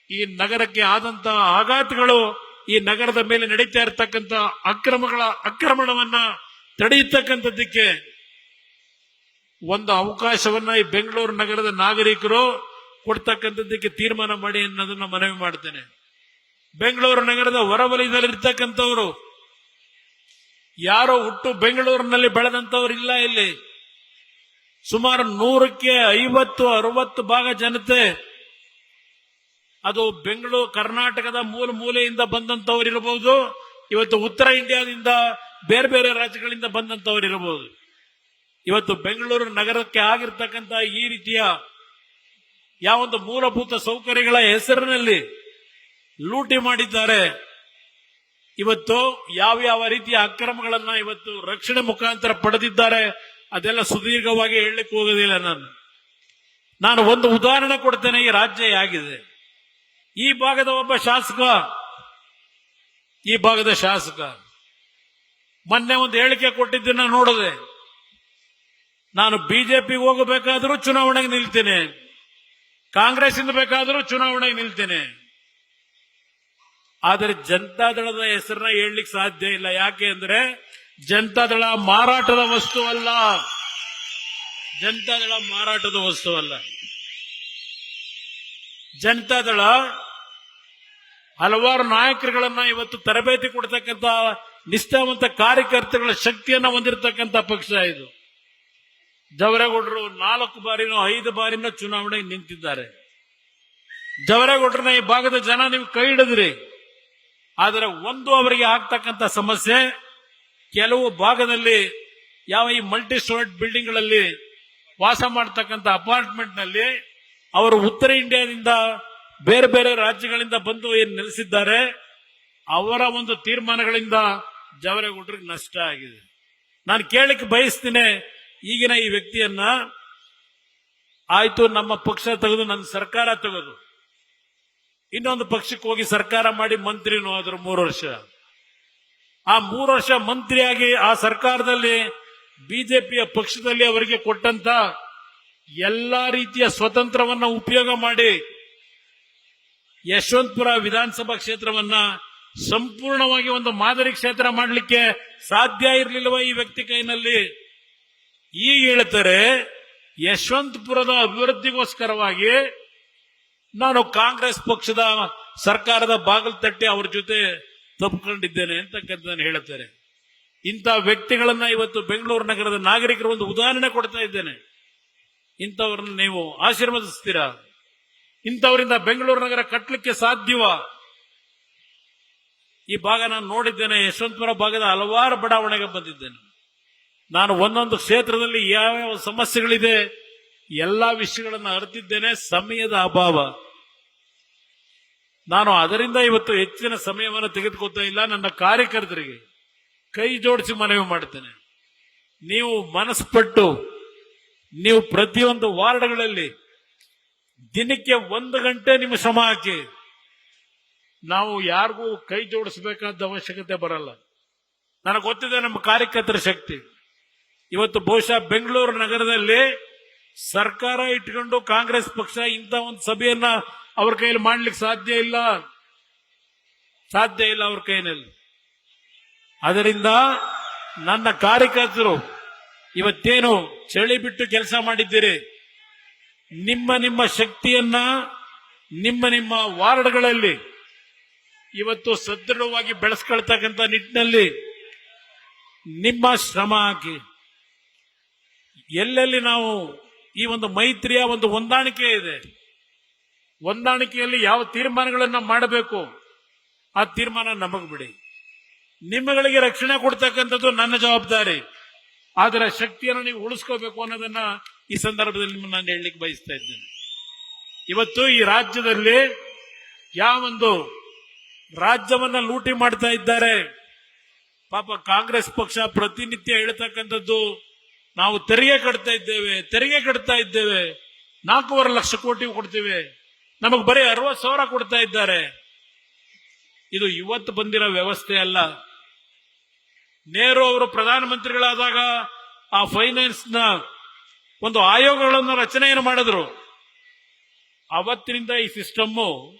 ಈ ನಗರಕ್ಕೆ ಆದಂತಹ ಆಘಾತಗಳು, ಈ ನಗರದ ಮೇಲೆ ನಡೀತಾ ಇರತಕ್ಕಂತ ಆಕ್ರಮಣವನ್ನ ತಡೆಯತಕ್ಕಂಥದ್ದಕ್ಕೆ ಒಂದು ಅವಕಾಶವನ್ನ ಈ ಬೆಂಗಳೂರು ನಗರದ ನಾಗರಿಕರು ಕೊಡ್ತಕ್ಕಂಥದ್ದಕ್ಕೆ ತೀರ್ಮಾನ ಮಾಡಿ ಅನ್ನೋದನ್ನ ಮನವಿ ಮಾಡ್ತೇನೆ. ಬೆಂಗಳೂರು ನಗರದ ಹೊರವಲಯದಲ್ಲಿರ್ತಕ್ಕಂಥವ್ರು ಯಾರೋ ಹುಟ್ಟು ಬೆಂಗಳೂರಿನಲ್ಲಿ ಬೆಳೆದಂತವ್ರು ಇಲ್ಲ. ಇಲ್ಲಿ ಸುಮಾರು 100ಕ್ಕೆ 50-60 ಭಾಗ ಜನತೆ ಅದು ಬೆಂಗಳೂರು ಕರ್ನಾಟಕದ ಮೂಲೆಯಿಂದ ಬಂದಂತವ್ರು ಇರಬಹುದು. ಇವತ್ತು ಉತ್ತರ ಇಂಡಿಯಾದಿಂದ ಬೇರೆ ಬೇರೆ ರಾಜ್ಯಗಳಿಂದ ಬಂದಂತವ್ರು ಇರಬಹುದು. ಇವತ್ತು ಬೆಂಗಳೂರು ನಗರಕ್ಕೆ ಆಗಿರ್ತಕ್ಕಂಥ ಈ ರೀತಿಯ ಯಾವೊಂದು ಮೂಲಭೂತ ಸೌಕರ್ಯಗಳ ಹೆಸರಿನಲ್ಲಿ ಲೂಟಿ ಮಾಡಿದ್ದಾರೆ. ಇವತ್ತು ಯಾವ ರೀತಿಯ ಅಕ್ರಮಗಳನ್ನ ಇವತ್ತು ರಕ್ಷಣೆ ಮುಖಾಂತರ ಪಡೆದಿದ್ದಾರೆ ಅದೆಲ್ಲ ಸುದೀರ್ಘವಾಗಿ ಹೇಳಲಿಕ್ಕೆ ಹೋಗೋದಿಲ್ಲ. ನಾನು ಒಂದು ಉದಾಹರಣೆ ಕೊಡ್ತೇನೆ. ಈ ರಾಜ್ಯ ಹೇಗಿದೆ. ಈ ಭಾಗದ ಶಾಸಕ ಮೊನ್ನೆ ಒಂದು ಹೇಳಿಕೆ ಕೊಟ್ಟಿದ್ದನ್ನ ನೋಡಿದೆ. ನಾನು ಬಿಜೆಪಿಗೆ ಹೋಗಬೇಕಾದ್ರೂ ಚುನಾವಣೆಗೆ ನಿಲ್ತೇನೆ, ಕಾಂಗ್ರೆಸ್ ಇಂದ ಬೇಕಾದರೂ ಚುನಾವಣೆಗೆ ನಿಲ್ತೇನೆ, ಆದರೆ ಜನತಾದಳದ ಹೆಸರನ್ನ ಹೇಳಲಿಕ್ಕೆ ಸಾಧ್ಯ ಇಲ್ಲ. ಯಾಕೆ ಅಂದ್ರೆ ಜನತಾದಳ ಮಾರಾಟದ ವಸ್ತು ಅಲ್ಲ. ಜನತಾದಳ ಮಾರಾಟದ ವಸ್ತು ಅಲ್ಲ. ಜನತಾದಳ ಹಲವಾರು ನಾಯಕರುಗಳನ್ನ ಇವತ್ತು ತರಬೇತಿ ಕೊಡ್ತಕ್ಕಂಥ ನಿಷ್ಠಾವಂತ ಕಾರ್ಯಕರ್ತಗಳ ಶಕ್ತಿಯನ್ನ ಹೊಂದಿರತಕ್ಕಂಥ ಪಕ್ಷ ಇದು. ಜವರೇಗೌಡರು 4 ಬಾರಿನೋ 5 ಬಾರಿನೋ ಚುನಾವಣೆಗೆ ನಿಂತಿದ್ದಾರೆ. ಜವರೇಗೌಡರನ್ನ ಈ ಭಾಗದ ಜನ ನೀವು ಕೈ ಹಿಡಿದ್ರಿ. ಆದರೆ ಒಂದು ಅವರಿಗೆ ಆಗ್ತಕ್ಕಂಥ ಸಮಸ್ಯೆ, ಕೆಲವು ಭಾಗದಲ್ಲಿ ಯಾವ ಈ ಮಲ್ಟಿ ಸ್ಟೋರೇಜ್ ಬಿಲ್ಡಿಂಗ್ಗಳಲ್ಲಿ ವಾಸ ಮಾಡತಕ್ಕಂಥ ಅಪಾರ್ಟ್ಮೆಂಟ್ ನಲ್ಲಿ ಅವರು ಉತ್ತರ ಇಂಡಿಯಾದಿಂದ ಬೇರೆ ಬೇರೆ ರಾಜ್ಯಗಳಿಂದ ಬಂದು ಏನು ನೆಲೆಸಿದ್ದಾರೆ, ಅವರ ಒಂದು ತೀರ್ಮಾನಗಳಿಂದ ಜವರೇಗೌಡರಿಗೆ ನಷ್ಟ ಆಗಿದೆ. ನಾನು ಕೇಳಲಿಕ್ಕೆ ಬಯಸ್ತೀನಿ, ಈಗಿನ ಈ ವ್ಯಕ್ತಿಯನ್ನ ಆಯ್ತು, ನಮ್ಮ ಪಕ್ಷ ತೆಗೆದು ನನ್ನ ಸರ್ಕಾರ ತೆಗೆದು ಇನ್ನೊಂದು ಪಕ್ಷಕ್ಕೆ ಹೋಗಿ ಸರ್ಕಾರ ಮಾಡಿ ಮಂತ್ರಿನೂ ಆದ್ರು 3 ವರ್ಷ. ಆ 3 ವರ್ಷ ಮಂತ್ರಿಯಾಗಿ ಆ ಸರ್ಕಾರದಲ್ಲಿ ಬಿಜೆಪಿಯ ಪಕ್ಷದಲ್ಲಿ ಅವರಿಗೆ ಕೊಟ್ಟಂತ ಎಲ್ಲಾ ರೀತಿಯ ಸ್ವತಂತ್ರವನ್ನ ಉಪಯೋಗ ಮಾಡಿ ಯಶವಂತಪುರ ವಿಧಾನಸಭಾ ಕ್ಷೇತ್ರವನ್ನ ಸಂಪೂರ್ಣವಾಗಿ ಒಂದು ಮಾದರಿ ಕ್ಷೇತ್ರ ಮಾಡಲಿಕ್ಕೆ ಸಾಧ್ಯ ಇರಲಿಲ್ಲವ ಈ ವ್ಯಕ್ತಿ ಕೈನಲ್ಲಿ? ಈಗ ಹೇಳ್ತಾರೆ ಯಶವಂತಪುರದ ಅಭಿವೃದ್ಧಿಗೋಸ್ಕರವಾಗಿ ನಾನು ಕಾಂಗ್ರೆಸ್ ಪಕ್ಷದ ಸರ್ಕಾರದ ಬಾಗಿಲು ತಟ್ಟಿ ಅವ್ರ ಜೊತೆ ತಪ್ಪಿಕೊಂಡಿದ್ದೇನೆ ಅಂತಕ್ಕಂಥ ಹೇಳುತ್ತಾರೆ. ಇಂಥ ವ್ಯಕ್ತಿಗಳನ್ನ ಇವತ್ತು ಬೆಂಗಳೂರು ನಗರದ ನಾಗರಿಕರು ಒಂದು ಉದಾಹರಣೆ ಕೊಡ್ತಾ ಇದ್ದೇನೆ. ಇಂಥವ್ರನ್ನ ನೀವು ಆಶೀರ್ವದಿಸ್ತೀರಾ? ಇಂಥವರಿಂದ ಬೆಂಗಳೂರು ನಗರ ಕಟ್ಟಲಿಕ್ಕೆ ಸಾಧ್ಯವಾ? ಈ ಭಾಗ ನಾನು ನೋಡಿದ್ದೇನೆ. ಯಶವಂತಪುರ ಭಾಗದ ಹಲವಾರು ಬಡಾವಣೆಗೆ ಬಂದಿದ್ದೇನೆ. ನಾನು ಒಂದೊಂದು ಕ್ಷೇತ್ರದಲ್ಲಿ ಯಾವ್ಯಾವ ಸಮಸ್ಯೆಗಳಿದೆ ಎಲ್ಲಾ ವಿಷಯಗಳನ್ನು ಅರಿತಿದ್ದೇನೆ. ಸಮಯದ ಅಭಾವ, ನಾನು ಅದರಿಂದ ಇವತ್ತು ಹೆಚ್ಚಿನ ಸಮಯವನ್ನು ತೆಗೆದುಕೊಳ್ತಾ ಇಲ್ಲ. ನನ್ನ ಕಾರ್ಯಕರ್ತರಿಗೆ ಕೈ ಜೋಡಿಸಿ ಮನವಿ ಮಾಡುತ್ತೇನೆ, ನೀವು ಮನಸ್ಪಟ್ಟು ನೀವು ಪ್ರತಿಯೊಂದು ವಾರ್ಡ್ಗಳಲ್ಲಿ ದಿನಕ್ಕೆ 1 ಗಂಟೆ ನಿಮ್ಮ ಶ್ರಮ ಹಾಕಿ. ನಾವು ಯಾರಿಗೂ ಕೈ ಜೋಡಿಸಬೇಕಾದ ಅವಶ್ಯಕತೆ ಬರಲ್ಲ. ನನಗೆ ಗೊತ್ತಿದೆ ನಮ್ಮ ಕಾರ್ಯಕರ್ತರ ಶಕ್ತಿ. ಇವತ್ತು ಬಹುಶಃ ಬೆಂಗಳೂರು ನಗರದಲ್ಲಿ ಸರ್ಕಾರ ಇಟ್ಕೊಂಡು ಕಾಂಗ್ರೆಸ್ ಪಕ್ಷ ಇಂಥ ಒಂದು ಸಭೆಯನ್ನ ಅವ್ರ ಕೈಯಲ್ಲಿ ಮಾಡ್ಲಿಕ್ಕೆ ಸಾಧ್ಯ ಇಲ್ಲ ಅವ್ರ ಕೈಯಲ್ಲಿ. ಅದರಿಂದ ನನ್ನ ಕಾರ್ಯಕರ್ತರು ಇವತ್ತೇನು ಚಳಿ ಬಿಟ್ಟು ಕೆಲಸ ಮಾಡಿದ್ದೀರಿ, ನಿಮ್ಮ ಶಕ್ತಿಯನ್ನ ನಿಮ್ಮ ವಾರ್ಡ್ಗಳಲ್ಲಿ ಇವತ್ತು ಸದೃಢವಾಗಿ ಬೆಳೆಸ್ಕೊಳ್ತಕ್ಕಂಥ ನಿಟ್ಟಿನಲ್ಲಿ ನಿಮ್ಮ ಶ್ರಮ ಹಾಕಿ. ಎಲ್ಲೆಲ್ಲಿ ನಾವು ಈ ಒಂದು ಮೈತ್ರಿಯ ಒಂದು ಹೊಂದಾಣಿಕೆ ಇದೆ, ಹೊಂದಾಣಿಕೆಯಲ್ಲಿ ಯಾವ ತೀರ್ಮಾನಗಳನ್ನ ಮಾಡಬೇಕು ಆ ತೀರ್ಮಾನ ನಮಗೆ ಬಿಡಿ. ನಿಮ್ಮಗಳಿಗೆ ರಕ್ಷಣೆ ಕೊಡ್ತಕ್ಕಂಥದ್ದು ನನ್ನ ಜವಾಬ್ದಾರಿ. ಅದರ ಶಕ್ತಿಯನ್ನು ನೀವು ಉಳಿಸ್ಕೋಬೇಕು ಅನ್ನೋದನ್ನ ಈ ಸಂದರ್ಭದಲ್ಲಿ ನಾನು ಹೇಳಲಿಕ್ಕೆ ಬಯಸ್ತಾ ಇದ್ದೇನೆ. ಇವತ್ತು ಈ ರಾಜ್ಯದಲ್ಲಿ ಯಾವೊಂದು ರಾಜ್ಯವನ್ನ ಲೂಟಿ ಮಾಡ್ತಾ ಇದ್ದಾರೆ. ಪಾಪ ಕಾಂಗ್ರೆಸ್ ಪಕ್ಷ ಪ್ರತಿನಿತ್ಯ ಹೇಳ್ತಕ್ಕಂಥದ್ದು ನಾವು ತೆರಿಗೆ ಕಟ್ತಾ ಇದ್ದೇವೆ, 4.5 ಲಕ್ಷ ಕೋಟಿ ಕೊಡ್ತೀವಿ, ನಮಗೆ ಬರೀ 60,000 ಕೊಡ್ತಾ ಇದ್ದಾರೆ. ಇದು ಇವತ್ತು ಬಂದಿರೋ ವ್ಯವಸ್ಥೆ ಅಲ್ಲ. ನೆಹರು ಅವರು ಪ್ರಧಾನಮಂತ್ರಿಗಳಾದಾಗ ಆ ಫೈನಾನ್ಸ್ ನ ಒಂದು ಆಯೋಗಗಳನ್ನು ರಚನೆಯನ್ನು ಮಾಡಿದ್ರು. ಅವತ್ತಿನಿಂದ ಈ ಸಿಸ್ಟಮ್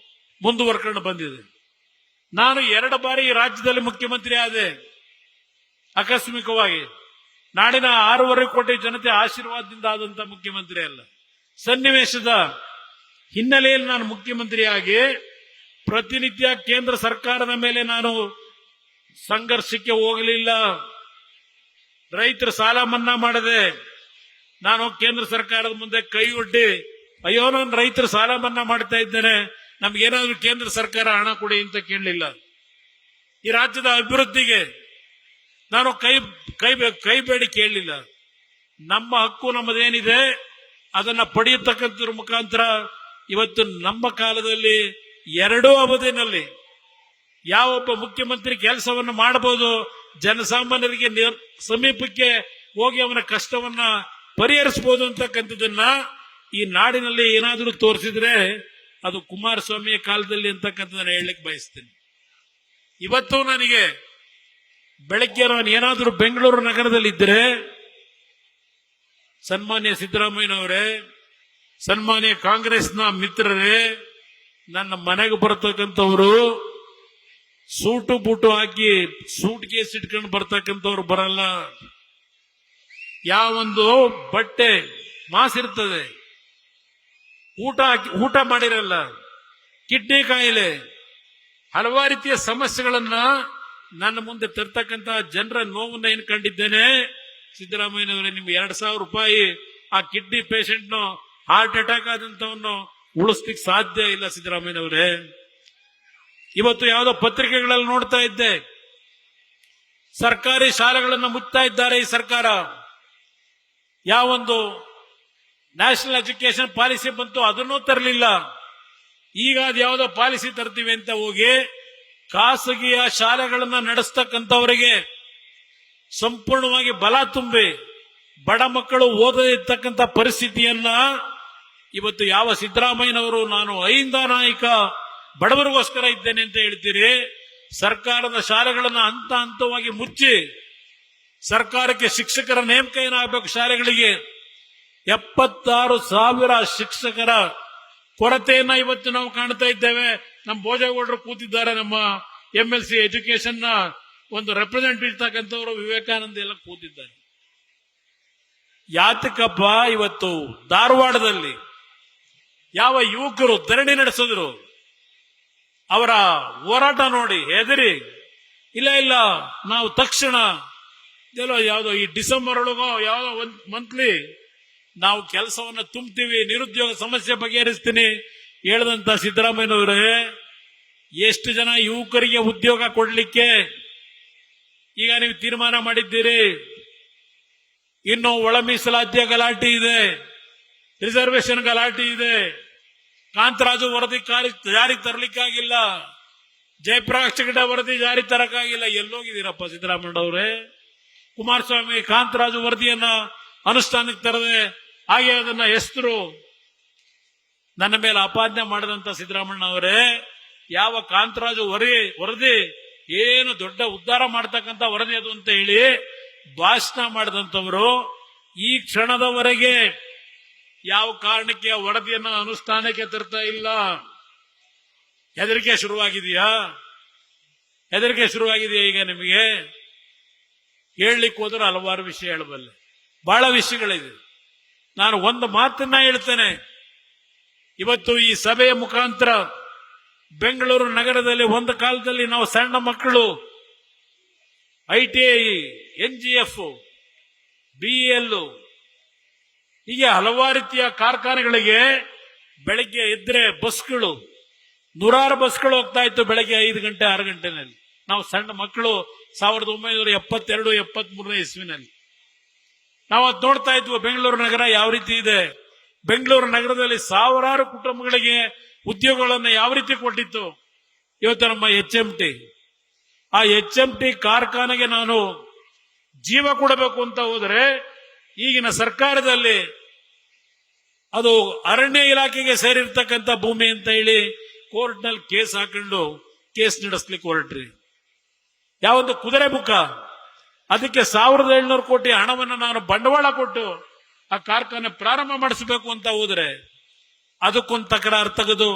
ಮುಂದುವರ್ಕೊಂಡು ಬಂದಿದೆ. ನಾನು 2 ಬಾರಿ ಈ ರಾಜ್ಯದಲ್ಲಿ ಮುಖ್ಯಮಂತ್ರಿ ಆದೆ ಆಕಸ್ಮಿಕವಾಗಿ. ನಾಡಿನ 6.5 ಕೋಟಿ ಜನತೆ ಆಶೀರ್ವಾದದಿಂದ ಆದಂತ ಮುಖ್ಯಮಂತ್ರಿ ಅಲ್ಲ. ಸನ್ನಿವೇಶದ ಹಿನ್ನೆಲೆಯಲ್ಲಿ ನಾನು ಮುಖ್ಯಮಂತ್ರಿಯಾಗಿ ಪ್ರತಿನಿತ್ಯ ಕೇಂದ್ರ ಸರ್ಕಾರದ ಮೇಲೆ ನಾನು ಸಂಘರ್ಷಕ್ಕೆ ಹೋಗಲಿಲ್ಲ. ರೈತರ ಸಾಲ ಮನ್ನಾ ಮಾಡದೆ ನಾನು ಕೇಂದ್ರ ಸರ್ಕಾರದ ಮುಂದೆ ಕೈ ಒಡ್ಡಿ, ಅಯ್ಯೋ ನಾನು ರೈತರ ಸಾಲ ಮನ್ನಾ ಮಾಡ್ತಾ ಇದ್ದೇನೆ, ನಮ್ಗೇನಾದ್ರೂ ಕೇಂದ್ರ ಸರ್ಕಾರ ಹಣ ಕೊಡಿ ಅಂತ ಕೇಳಲಿಲ್ಲ. ಈ ರಾಜ್ಯದ ಅಭಿವೃದ್ಧಿಗೆ ನಾನು ಕೈ ಬೇಡಿ ಕೇಳಲಿಲ್ಲ. ನಮ್ಮ ಹಕ್ಕು ನಮ್ಮದೇನಿದೆ ಅದನ್ನ ಪಡೆಯತಕ್ಕಂಥದ್ರ ಮುಖಾಂತರ ಇವತ್ತು ನಮ್ಮ ಕಾಲದಲ್ಲಿ 2 ಅವಧಿನಲ್ಲಿ ಯಾವೊಬ್ಬ ಮುಖ್ಯಮಂತ್ರಿ ಕೆಲಸವನ್ನು ಮಾಡಬಹುದು, ಜನಸಾಮಾನ್ಯರಿಗೆ ಸಮೀಪಕ್ಕೆ ಹೋಗಿ ಅವನ ಕಷ್ಟವನ್ನ ಪರಿಹರಿಸಬಹುದು ಅಂತಕ್ಕಂಥದ್ದನ್ನ ಈ ನಾಡಿನಲ್ಲಿ ಏನಾದರೂ ತೋರಿಸಿದ್ರೆ ಅದು ಕುಮಾರಸ್ವಾಮಿಯ ಕಾಲದಲ್ಲಿ ಅಂತಕ್ಕಂಥದ್ದನ್ನ ಹೇಳಲಿಕ್ಕೆ ಬಯಸ್ತೇನೆ. ಇವತ್ತು ನನಗೆ ಬೆಳಗ್ಗೆ ನಾನು ಏನಾದರೂ ಬೆಂಗಳೂರು ನಗರದಲ್ಲಿ ಇದ್ದರೆ ಸನ್ಮಾನ್ಯ ಸಿದ್ದರಾಮಯ್ಯನವರೇ, ಸನ್ಮಾನ್ಯ ಕಾಂಗ್ರೆಸ್ನ ಮಿತ್ರರೇ, ನನ್ನ ಮನೆಗೆ ಬರತಕ್ಕಂಥವ್ರು ಸೂಟು ಬೂಟು ಹಾಕಿ ಸೂಟ್ ಕೇಸ್ ಇಟ್ಕೊಂಡು ಬರ್ತಕ್ಕಂಥವ್ರು ಬರಲ್ಲ. ಯಾವೊಂದು ಬಟ್ಟೆ ಮಾಸಿರ್ತದೆ, ಊಟ ಮಾಡಿರಲ್ಲ, ಕಿಡ್ನಿ ಕಾಯಿಲೆ, ಹಲವಾರು ರೀತಿಯ ಸಮಸ್ಯೆಗಳನ್ನ ನನ್ನ ಮುಂದೆ ತರ್ತಕ್ಕಂಥ ಜನರ ನೋವನ್ನ ಏನ್ ಕಂಡಿದ್ದೇನೆ. ಸಿದ್ದರಾಮಯ್ಯನವರೇ, ನಿಮ್ಗೆ 2,000 ರೂಪಾಯಿ ಆ ಕಿಡ್ನಿ ಪೇಷಂಟ್ ಹಾರ್ಟ್ ಅಟ್ಯಾಕ್ ಆದಂತವನ್ನು ಉಳಿಸ್ಲಿಕ್ಕೆ ಸಾಧ್ಯ ಇಲ್ಲ ಸಿದ್ದರಾಮಯ್ಯನವರೇ. ಇವತ್ತು ಯಾವುದೋ ಪತ್ರಿಕೆಗಳಲ್ಲಿ ನೋಡ್ತಾ ಇದ್ದೆ, ಸರ್ಕಾರಿ ಶಾಲೆಗಳನ್ನು ಮುಚ್ತಾ ಇದ್ದಾರೆ ಈ ಸರ್ಕಾರ. ಯಾವೊಂದು ನ್ಯಾಷನಲ್ ಎಜುಕೇಶನ್ ಪಾಲಿಸಿ ಬಂತು ಅದನ್ನೂ ತರಲಿಲ್ಲ. ಈಗ ಅದು ಯಾವುದೋ ಪಾಲಿಸಿ ತರ್ತೀವಿ ಅಂತ ಹೋಗಿ ಖಾಸಗಿಯ ಶಾಲೆಗಳನ್ನ ನಡೆಸ್ತಕ್ಕಂಥವರಿಗೆ ಸಂಪೂರ್ಣವಾಗಿ ಬಲ ತುಂಬಿ ಬಡ ಮಕ್ಕಳು ಓದದೇ ಇರ್ತಕ್ಕಂಥ ಪರಿಸ್ಥಿತಿಯನ್ನ ಇವತ್ತು ಯಾವ ಸಿದ್ದರಾಮಯ್ಯನವರು ನಾನು ಅಹಿಂದ ನಾಯಕ ಬಡವರಿಗೋಸ್ಕರ ಇದ್ದೇನೆ ಅಂತ ಹೇಳ್ತೀರಿ, ಸರ್ಕಾರದ ಶಾಲೆಗಳನ್ನ ಹಂತ ಹಂತವಾಗಿ ಮುಚ್ಚಿ ಸರ್ಕಾರಕ್ಕೆ ಶಿಕ್ಷಕರ ನೇಮಕ ಏನಾಗಬೇಕು, ಶಾಲೆಗಳಿಗೆ 76,000 ಶಿಕ್ಷಕರ ಕೊರತೆಯನ್ನ ಇವತ್ತು ನಾವು ಕಾಣ್ತಾ ಇದ್ದೇವೆ. ನಮ್ಮ ಭೋಜೇಗೌಡರು ಕೂತಿದ್ದಾರೆ, ನಮ್ಮ MLC ಎಜುಕೇಶನ್ ನ ಒಂದು ರೆಪ್ರೆಸೆಂಟೇಟಿವ್ ಇರ್ತಕ್ಕಂಥವರು, ವಿವೇಕಾನಂದ ಎಲ್ಲ ಕೂತಿದ್ದಾರೆ. ಯಾತಕಪ್ಪ ಇವತ್ತು ಧಾರವಾಡದಲ್ಲಿ ಯಾವ ಯುವಕರು ಧರಣಿ ನಡೆಸಿದ್ರು, ಅವರ ಹೋರಾಟ ನೋಡಿ ಹೆದರಿ ಇಲ್ಲ ನಾವು ತಕ್ಷಣ ಯಾವುದೋ ಈ ಡಿಸೆಂಬರ್ ಒಳಗೋ ಯಾವುದೋ ಒಂದು ಮಂತ್ಲಿ ನಾವು ಕೆಲಸವನ್ನ ತುಂಬ್ತೀವಿ, ನಿರುದ್ಯೋಗ ಸಮಸ್ಯೆ ಬಗೆಹರಿಸ್ತೀನಿ ಹೇಳಿದಂತ ಸಿದ್ದರಾಮಯ್ಯನವರೇ, ಎಷ್ಟು ಜನ ಯುವಕರಿಗೆ ಉದ್ಯೋಗ ಕೊಡ್ಲಿಕ್ಕೆ ಈಗ ನೀವು ತೀರ್ಮಾನ ಮಾಡಿದ್ದೀರಿ? ಇನ್ನು ಒಳ ಮೀಸಲಾತಿಯ ಗಲಾಟೆ ಇದೆ, ರಿಸರ್ವೇಶನ್ ಗಲಾಟೆ ಇದೆ, ಕಾಂತರಾಜು ವರದಿ ಜಾರಿ ತರಲಿಕ್ಕಾಗಿಲ್ಲ, ಜಯಪ್ರಕಾಶ್ ಹೆಗಡೆ ವರದಿ ಜಾರಿ ತರಕ್ಕಾಗಿಲ್ಲ. ಎಲ್ಲೋಗಿದ್ದೀರಪ್ಪ ಸಿದ್ದರಾಮಯ್ಯನವರೇ? ಕುಮಾರಸ್ವಾಮಿ ಕಾಂತರಾಜು ವರದಿಯನ್ನ ಅನುಷ್ಠಾನಕ್ಕೆ ತರದೆ ಹಾಗೆ ಅದನ್ನ ಹೆಸರು ನನ್ನ ಮೇಲೆ ಅಪಾದನೆ ಮಾಡಿದಂತ ಸಿದ್ದರಾಮಯ್ಯನವರೇ, ಯಾವ ಕಾಂತರಾಜು ವರದಿ ಏನು ದೊಡ್ಡ ಉದ್ಧಾರ ಮಾಡ್ತಕ್ಕಂಥ ವರದಿ ಅದು ಅಂತ ಹೇಳಿ ಭಾಷಣ ಮಾಡಿದಂಥವರು ಈ ಕ್ಷಣದವರೆಗೆ ಯಾವ ಕಾರಣಕ್ಕೆ ಆ ವರದಿಯನ್ನು ಅನುಷ್ಠಾನಕ್ಕೆ ತರ್ತಾ ಇಲ್ಲ? ಹೆದರಿಕೆ ಶುರುವಾಗಿದೆಯಾ? ಈಗ ನಿಮಗೆ ಹೇಳಲಿಕ್ಕೆ ಹೋದ್ರೆ ಹಲವಾರು ವಿಷಯ ಹೇಳಬಲ್ಲೆ, ಬಹಳ ವಿಷಯಗಳಿದೆ. ನಾನು ಒಂದು ಮಾತನ್ನ ಹೇಳ್ತೇನೆ. ಇವತ್ತು ಈ ಸಭೆಯ ಮುಖಾಂತರ ಬೆಂಗಳೂರು ನಗರದಲ್ಲಿ ಒಂದು ಕಾಲದಲ್ಲಿ ನಾವು ಸಣ್ಣ ಮಕ್ಕಳು ITI, NGF, BEL ಹೀಗೆ ಹಲವಾರು ರೀತಿಯ ಕಾರ್ಖಾನೆಗಳಿಗೆ ಬೆಳಗ್ಗೆ ಎದ್ರೆ ಬಸ್ಗಳು, ನೂರಾರು ಬಸ್ಗಳು ಹೋಗ್ತಾ ಇತ್ತು ಬೆಳಗ್ಗೆ 5 ಗಂಟೆ 6 ಗಂಟೆನಲ್ಲಿ. ನಾವು ಸಣ್ಣ ಮಕ್ಕಳು 1972, 73 ಇಸ್ವಿನಲ್ಲಿ ನಾವು ಅದು ನೋಡ್ತಾ ಇದ್ವಿ. ಬೆಂಗಳೂರು ನಗರ ಯಾವ ರೀತಿ ಇದೆ, ಬೆಂಗಳೂರು ನಗರದಲ್ಲಿ ಸಾವಿರಾರು ಕುಟುಂಬಗಳಿಗೆ ಉದ್ಯೋಗಗಳನ್ನು ಯಾವ ರೀತಿ ಕೊಟ್ಟಿತ್ತು. ಇವತ್ತು ನಮ್ಮ HMT, ಆ HMT ಕಾರ್ಖಾನೆಗೆ ನಾನು ಜೀವ ಕೊಡಬೇಕು ಅಂತ ಹೋದರೆ ಈಗಿನ ಸರ್ಕಾರದಲ್ಲಿ ಅದು ಅರಣ್ಯ ಇಲಾಖೆಗೆ ಸೇರಿರ್ತಕ್ಕಂಥ ಭೂಮಿ ಅಂತ ಹೇಳಿ ಕೋರ್ಟ್ನಲ್ಲಿ ಕೇಸ್ ಹಾಕೊಂಡು ಕೇಸ್ ನಡೆಸಲಿಕ್ಕೆ ಹೊರಟ್ರಿ. ಯಾವೊಂದು ಕುದುರೆ ಮುಖ, ಅದಕ್ಕೆ 1,700 ಕೋಟಿ ಹಣವನ್ನು ನಾನು ಬಂಡವಾಳ ಕೊಟ್ಟು ಆ ಕಾರ್ಖಾನೆ ಪ್ರಾರಂಭ ಮಾಡಿಸಬೇಕು ಅಂತ ಹೋದ್ರೆ ಅದಕ್ಕೊಂದು ತಕರಾರು ತೆಗೆದು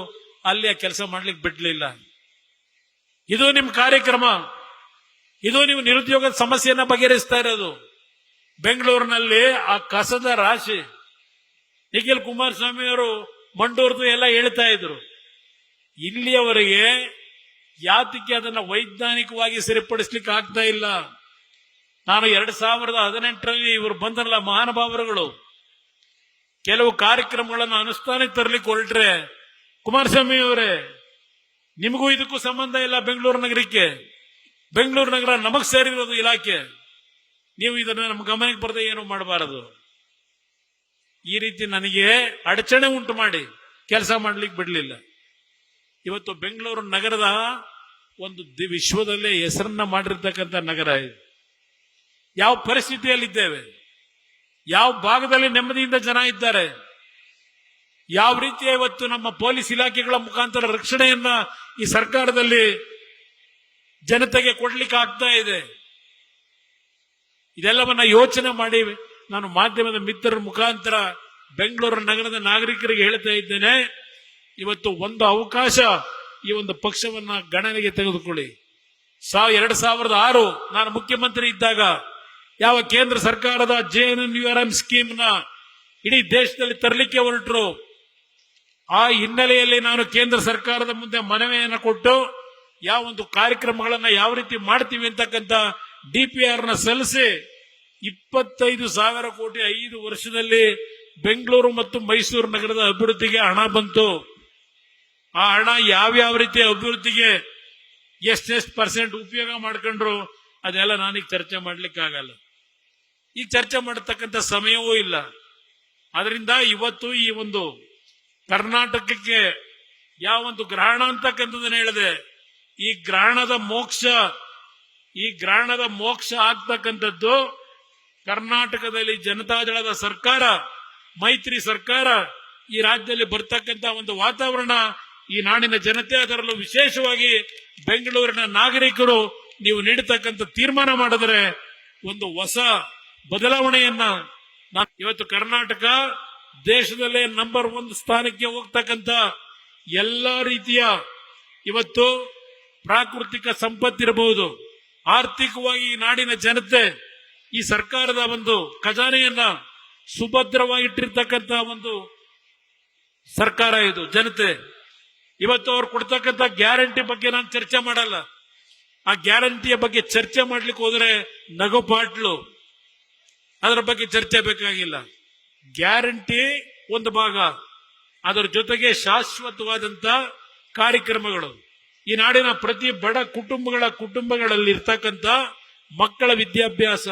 ಅಲ್ಲಿ ಆ ಕೆಲಸ ಮಾಡ್ಲಿಕ್ಕೆ ಬಿಡ್ಲಿಲ್ಲ. ಇದು ನಿಮ್ಮ ಕಾರ್ಯಕ್ರಮ, ಇದು ನೀವು ನಿರುದ್ಯೋಗದ ಸಮಸ್ಯೆಯನ್ನ ಬಗೆಹರಿಸ್ತಾ ಇರೋದು. ಬೆಂಗಳೂರಿನಲ್ಲಿ ಆ ಕಸದ ರಾಶಿ, ನಿಖಿಲ್ ಕುಮಾರಸ್ವಾಮಿ ಅವರು ಮಂಡೂರ್ದು ಎಲ್ಲ ಹೇಳ್ತಾ ಇದ್ರು. ಇಲ್ಲಿಯವರೆಗೆ ಯಾತಕ್ಕೆ ಅದನ್ನ ವೈಜ್ಞಾನಿಕವಾಗಿ ಸರಿಪಡಿಸ್ಲಿಕ್ಕೆ ಆಗ್ತಾ ಇಲ್ಲ. ನಾನು 2018ರಲ್ಲಿ ಇವರು ಬಂದರಲ್ಲ ಮಹಾನುಭಾವರುಗಳು, ಕೆಲವು ಕಾರ್ಯಕ್ರಮಗಳನ್ನು ಅನುಷ್ಠಾನಕ್ಕೆ ತರಲಿಕ್ಕೆ ಹೊರಟ್ರೆ, ಕುಮಾರಸ್ವಾಮಿ ಅವರೇ ನಿಮಗೂ ಇದಕ್ಕೂ ಸಂಬಂಧ ಇಲ್ಲ. ಬೆಂಗಳೂರು ನಗರಕ್ಕೆ, ಬೆಂಗಳೂರು ನಗರ ನಮಗ್ ಸೇರಿರೋದು ಇಲಾಖೆ, ನೀವು ಇದನ್ನ ನಮ್ಮ ಗಮನಕ್ಕೆ ಬರದೆ ಏನು ಮಾಡಬಾರದು. ಈ ರೀತಿ ನನಗೆ ಅಡಚಣೆ ಉಂಟು ಮಾಡಿ ಕೆಲಸ ಮಾಡ್ಲಿಕ್ಕೆ ಬಿಡಲಿಲ್ಲ. ಇವತ್ತು ಬೆಂಗಳೂರು ನಗರದ ಒಂದು ವಿಶ್ವದಲ್ಲೇ ಹೆಸರನ್ನ ಮಾಡಿರ್ತಕ್ಕಂಥ ನಗರ ಇದು. ಯಾವ ಪರಿಸ್ಥಿತಿಯಲ್ಲಿದ್ದೇವೆ, ಯಾವ ಭಾಗದಲ್ಲಿ ನೆಮ್ಮದಿಯಿಂದ ಜನ ಇದ್ದಾರೆ, ಯಾವ ರೀತಿಯ ಇವತ್ತು ನಮ್ಮ ಪೊಲೀಸ್ ಇಲಾಖೆಗಳ ಮುಖಾಂತರ ರಕ್ಷಣೆಯನ್ನ ಈ ಸರ್ಕಾರದಲ್ಲಿ ಜನತೆಗೆ ಕೊಡ್ಲಿಕ್ಕೆ ಆಗ್ತಾ ಇದೆ. ಇದೆಲ್ಲವನ್ನ ಯೋಚನೆ ಮಾಡಿ ನಾನು ಮಾಧ್ಯಮದ ಮಿತ್ರರ ಮುಖಾಂತರ ಬೆಂಗಳೂರು ನಗರದ ನಾಗರಿಕರಿಗೆ ಹೇಳ್ತಾ ಇದ್ದೇನೆ, ಇವತ್ತು ಒಂದು ಅವಕಾಶ ಈ ಒಂದು ಪಕ್ಷವನ್ನ ಗಣನೆಗೆ ತೆಗೆದುಕೊಳ್ಳಿ. 2006 ನಾನು ಮುಖ್ಯಮಂತ್ರಿ ಇದ್ದಾಗ ಯಾವ ಕೇಂದ್ರ ಸರ್ಕಾರದ JNNURM ಸ್ಕೀಮ್ ನ ಇಡೀ ದೇಶದಲ್ಲಿ ತರಲಿಕ್ಕೆ ಹೊರಟರು. ಆ ಹಿನ್ನೆಲೆಯಲ್ಲಿ ನಾನು ಕೇಂದ್ರ ಸರ್ಕಾರದ ಮುಂದೆ ಮನವಿಯನ್ನು ಕೊಟ್ಟು ಯಾವ ಒಂದು ಕಾರ್ಯಕ್ರಮಗಳನ್ನ ಯಾವ ರೀತಿ ಮಾಡ್ತೀವಿ ಅಂತಕ್ಕಂಥ DPR ನ ಸಲ್ಲಿಸಿ 25,000 ಕೋಟಿ 5 ವರ್ಷದಲ್ಲಿ ಬೆಂಗಳೂರು ಮತ್ತು ಮೈಸೂರು ನಗರದ ಅಭಿವೃದ್ಧಿಗೆ ಹಣ ಬಂತು. ಆ ಹಣ ಯಾವ್ಯಾವ ರೀತಿಯ ಅಭಿವೃದ್ಧಿಗೆ ಎಷ್ಟೆಷ್ಟು % ಉಪಯೋಗ ಮಾಡ್ಕೊಂಡ್ರು ಅದೆಲ್ಲ ನಾನೀಗ ಚರ್ಚೆ ಮಾಡ್ಲಿಕ್ಕೆ ಆಗಲ್ಲ. ಈಗ ಚರ್ಚೆ ಮಾಡತಕ್ಕಂಥ ಸಮಯವೂ ಇಲ್ಲ. ಅದರಿಂದ ಇವತ್ತು ಈ ಒಂದು ಕರ್ನಾಟಕಕ್ಕೆ ಯಾವ ಒಂದು ಗ್ರಹಣ ಅಂತಕ್ಕಂಥದ್ದನ್ನ ಹೇಳಿದೆ, ಈ ಗ್ರಹಣದ ಮೋಕ್ಷ ಆಗ್ತಕ್ಕಂಥದ್ದು ಕರ್ನಾಟಕದಲ್ಲಿ ಜನತಾದಳದ ಸರ್ಕಾರ, ಮೈತ್ರಿ ಸರ್ಕಾರ ಈ ರಾಜ್ಯದಲ್ಲಿ ಬರ್ತಕ್ಕಂತ ಒಂದು ವಾತಾವರಣ ಈ ನಾಡಿನ ಜನತೆ, ಅದರಲ್ಲೂ ವಿಶೇಷವಾಗಿ ಬೆಂಗಳೂರಿನ ನಾಗರಿಕರು ನೀವು ನೀಡತಕ್ಕಂಥ ತೀರ್ಮಾನ ಮಾಡಿದ್ರೆ ಒಂದು ಹೊಸ ಬದಲಾವಣೆಯನ್ನ ಇವತ್ತು ಕರ್ನಾಟಕ ದೇಶದಲ್ಲೇ ನಂಬರ್ 1 ಸ್ಥಾನಕ್ಕೆ ಹೋಗ್ತಕ್ಕಂಥ ಎಲ್ಲಾ ರೀತಿಯ ಇವತ್ತು ಪ್ರಾಕೃತಿಕ ಸಂಪತ್ತಿರಬಹುದು, ಆರ್ಥಿಕವಾಗಿ ಈ ನಾಡಿನ ಜನತೆ ಈ ಸರ್ಕಾರದ ಒಂದು ಖಜಾನೆಯನ್ನ ಸುಭದ್ರವಾಗಿಟ್ಟಿರ್ತಕ್ಕಂಥ ಒಂದು ಸರ್ಕಾರ ಇದು. ಜನತೆ ಇವತ್ತು ಅವ್ರು ಕೊಡ್ತಕ್ಕಂಥ ಗ್ಯಾರಂಟಿ ಬಗ್ಗೆ ನಾನು ಚರ್ಚೆ ಮಾಡಲ್ಲ. ಆ ಗ್ಯಾರಂಟಿಯ ಬಗ್ಗೆ ಚರ್ಚೆ ಮಾಡ್ಲಿಕ್ಕೆ ಹೋದ್ರೆ ನಗುಪಾಟ್ಲು, ಅದರ ಬಗ್ಗೆ ಚರ್ಚೆ ಬೇಕಾಗಿಲ್ಲ. ಗ್ಯಾರಂಟಿ ಒಂದು ಭಾಗ, ಅದರ ಜೊತೆಗೆ ಶಾಶ್ವತವಾದಂತ ಕಾರ್ಯಕ್ರಮಗಳು. ಈ ನಾಡಿನ ಪ್ರತಿ ಬಡ ಕುಟುಂಬಗಳಲ್ಲಿ ಇರ್ತಕ್ಕಂಥ ಮಕ್ಕಳ ವಿದ್ಯಾಭ್ಯಾಸ,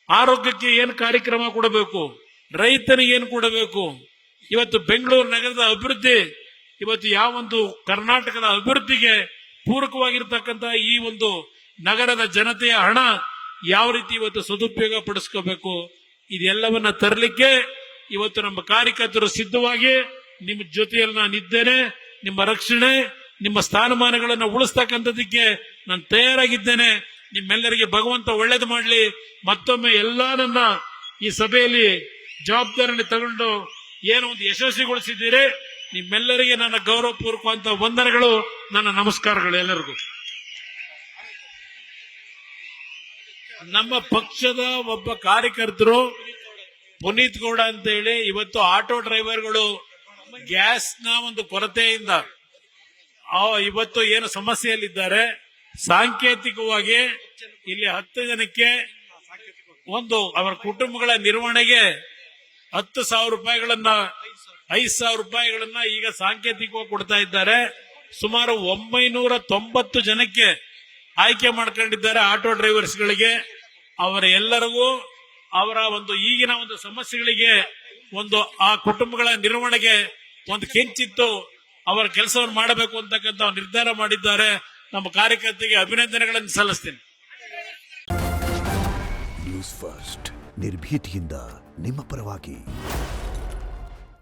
ಆರೋಗ್ಯಕ್ಕೆ ಏನು ಕಾರ್ಯಕ್ರಮ ಕೊಡಬೇಕು, ರೈತನಿಗೆ ಏನು ಕೊಡಬೇಕು. ಇವತ್ತು ಬೆಂಗಳೂರು ನಗರದ ಅಭಿವೃದ್ಧಿ, ಇವತ್ತು ಯಾವೊಂದು ಕರ್ನಾಟಕದ ಅಭಿವೃದ್ಧಿಗೆ ಪೂರಕವಾಗಿರ್ತಕ್ಕಂಥ ಈ ಒಂದು ನಗರದ ಜನತೆಯ ಹಣ ಯಾವ ರೀತಿ ಇವತ್ತು ಸದುಪಯೋಗ ಪಡಿಸ್ಕೋಬೇಕು, ಇದೆಲ್ಲವನ್ನ ತರಲಿಕ್ಕೆ ಇವತ್ತು ನಮ್ಮ ಕಾರ್ಯಕರ್ತರು ಸಿದ್ಧವಾಗಿ ನಿಮ್ಮ ಜೊತೆಯಲ್ಲಿ ನಾನಿದ್ದೇನೆ. ನಿಮ್ಮ ರಕ್ಷಣೆ, ನಿಮ್ಮ ಸ್ಥಾನಮಾನಗಳನ್ನು ಉಳಿಸ್ತಕ್ಕಂಥದಕ್ಕೆ ನಾನು ತಯಾರಾಗಿದ್ದೇನೆ. ನಿಮ್ಮೆಲ್ಲರಿಗೆ ಭಗವಂತ ಒಳ್ಳೇದು ಮಾಡಲಿ. ಮತ್ತೊಮ್ಮೆ ನನ್ನ ಈ ಸಭೆಯಲ್ಲಿ ಜವಾಬ್ದಾರಿಯನ್ನು ತಗೊಂಡು ಏನೋ ಒಂದು ಯಶಸ್ವಿಗೊಳಿಸಿದ್ದೀರಿ, ನಿಮ್ಮೆಲ್ಲರಿಗೆ ನನ್ನ ಗೌರವಪೂರ್ವಕವಂತ ವಂದನೆಗಳು, ನನ್ನ ನಮಸ್ಕಾರಗಳು ಎಲ್ಲರಿಗೂ. ನಮ್ಮ ಪಕ್ಷದ ಒಬ್ಬ ಕಾರ್ಯಕರ್ತರು ಪುನೀತ್ ಗೌಡ ಅಂತ ಹೇಳಿ ಇವತ್ತು ಆಟೋ ಡ್ರೈವರ್ಗಳು ಗ್ಯಾಸ್ನ ಒಂದು ಕೊರತೆಯಿಂದ ಇವತ್ತು ಏನು ಸಮಸ್ಯೆಯಲ್ಲಿದ್ದಾರೆ, ಸಾಂಕೇತಿಕವಾಗಿ ಇಲ್ಲಿ 10 ಜನಕ್ಕೆ ಒಂದು ಅವರ ಕುಟುಂಬಗಳ ನಿರ್ವಹಣೆಗೆ 10,000 ರೂಪಾಯಿಗಳನ್ನ 5,000 ರೂಪಾಯಿಗಳನ್ನ ಈಗ ಸಾಂಕೇತಿಕವಾಗಿ ಕೊಡ್ತಾ ಇದ್ದಾರೆ. ಸುಮಾರು 990 ಜನಕ್ಕೆ ಆಯ್ಕೆ ಮಾಡ್ಕೊಂಡಿದ್ದಾರೆ ಆಟೋ ಡ್ರೈವರ್ಸ್ಗಳಿಗೆ. ಅವರ ಎಲ್ಲರಿಗೂ ಅವರ ಒಂದು ಈಗಿನ ಒಂದು ಸಮಸ್ಯೆಗಳಿಗೆ ಒಂದು ಆ ಕುಟುಂಬಗಳ ನಿರ್ವಹಣೆಗೆ ಒಂದು ಕಿಂಚಿತ್ತು ಅವರ ಕೆಲಸವನ್ನು ಮಾಡಬೇಕು ಅಂತಕ್ಕಂಥ ನಿರ್ಧಾರ ಮಾಡಿದ್ದಾರೆ. ನಮ್ಮ ಕಾರ್ಯಕರ್ತರಿಗೆ ಅಭಿನಂದನೆಗಳನ್ನು ಸಲ್ಲಿಸ್ತೀನಿ. ನ್ಯೂಸ್ ಫಸ್ಟ್, ನಿರ್ಭೀತಿಯಿಂದ ನಿಮ್ಮ ಪರವಾಗಿ.